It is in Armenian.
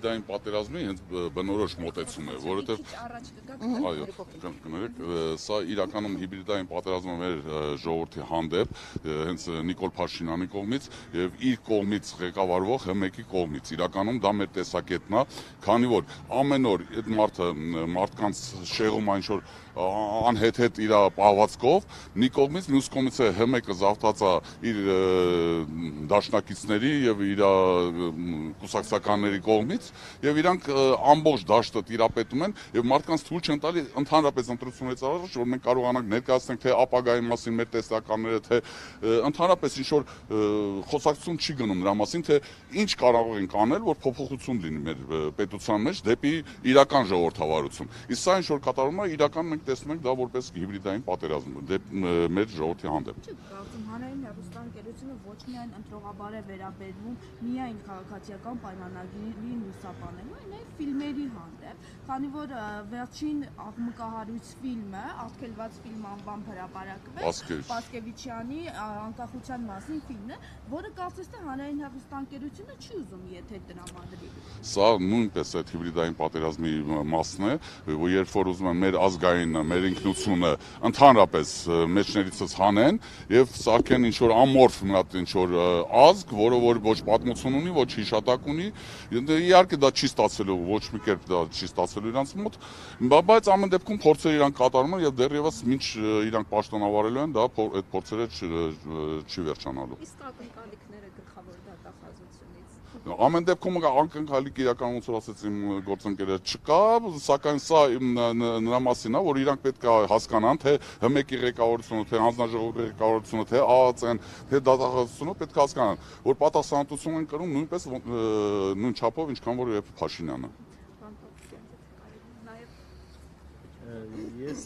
հիբրիդային պատերազմի հենց բնորոշ մոտեցում է, որովհետև այո, կներեք, սա իրականում հիբրիդային պատերազմը մեր ժողովրդի հանդեպ, հենց Նիկոլ Փաշինյանի կողմից եւ իր կողմից ղեկավարվող ՀՄԷԿ-ի կողմից, իրականում դա մեր տեսակետն է, քանի որ ամեն օր այդ մարդկանց շեղում ինչ-որ անհետ իր պահվածքով, մի կողմից, մյուս կողմից է ՀՄԷԿ-ը զավթած է իր դաշնակիցների եւ իր կուսակցականների կողմից եւ իրանք ամբողջ դաշտը տիրապետում են եւ մարդկանց թույլ չեն տալի ընդհանրապես ընտրություններից առաջ որ մենք կարողանանք ներկայացնենք թե ապագայի մասին մեր տեսականները թե ընդհանրապես ինչ որ խոսակցություն չի գնում նրա մասին թե ինչ կարող ենք անել որ փոփոխություն լինի մեր պետության մեջ դեպի իրական ժողովրդավարություն իսկ սա ինչ որ կատարվում է իրական մենք տեսնում ենք դա որպես հիբրիդային պատերազմ մեր ժողովրդի հանդեպ հանրային հեռուստաընկերությունը ոչ միայն ընտրողաբար է վերաբերվում միայն քաղաքացիական պայմանագրին լուսաբանելու, այլ նաև ֆիլմերի հանդեպ, քանի որ վերջին աղմկահարույց ֆիլմը, արգելված ֆիլմ անվամբ հրապարակվեց Պասկևիչյանի անկախության մասին ֆիլմն է, որը կարծես թե հանրային հեռուստաընկերությունը չի ուզում եթե տրամադրի։ Սա նույնպես այդ հիբրիդային պատերազմի մասն է, երբ որ ուզում են մեր ազգային, մեր ինքնությունը ընդհանրապես մեջներիցս հանեն եւ սարքեն ինչ որ ամորֆ մի հատ ինչ որ ազգ, որը որ ոչ պատմություն ունի, ոչ հիշատակ ունի, իհարկե դա չի ստացվելու, ոչ մի կերպ դա չի ստացվելու իրանց մոտ, բայց ամեն դեպքում փորձերը իրանք կատարում են եւ դեռևս մինչ իրանք պաշտոնավարելու են, դա այդ փորձերը չի վերջանալու։ Իսկ ակնկալիքները գլխավոր դատախազությունից։ Ամեն դեպքում ակնկալիք իրական ոնց որ ասեց իմ գործընկերը չկա, սակայն սա նրա մասին է, որ իրանք պետք է հասկանան, թե ՀՄԷԿ-ի ղեկավարությունը, թե հանձնաժողովի ղեկավարությունը, թե ԱԱԾ-ն, թե դատախազությունը պետք է հասկանան, որ պատասխանատվություն են կրում նույնպես նույն չափով, ինչքան որ Փաշինյանը։ Ես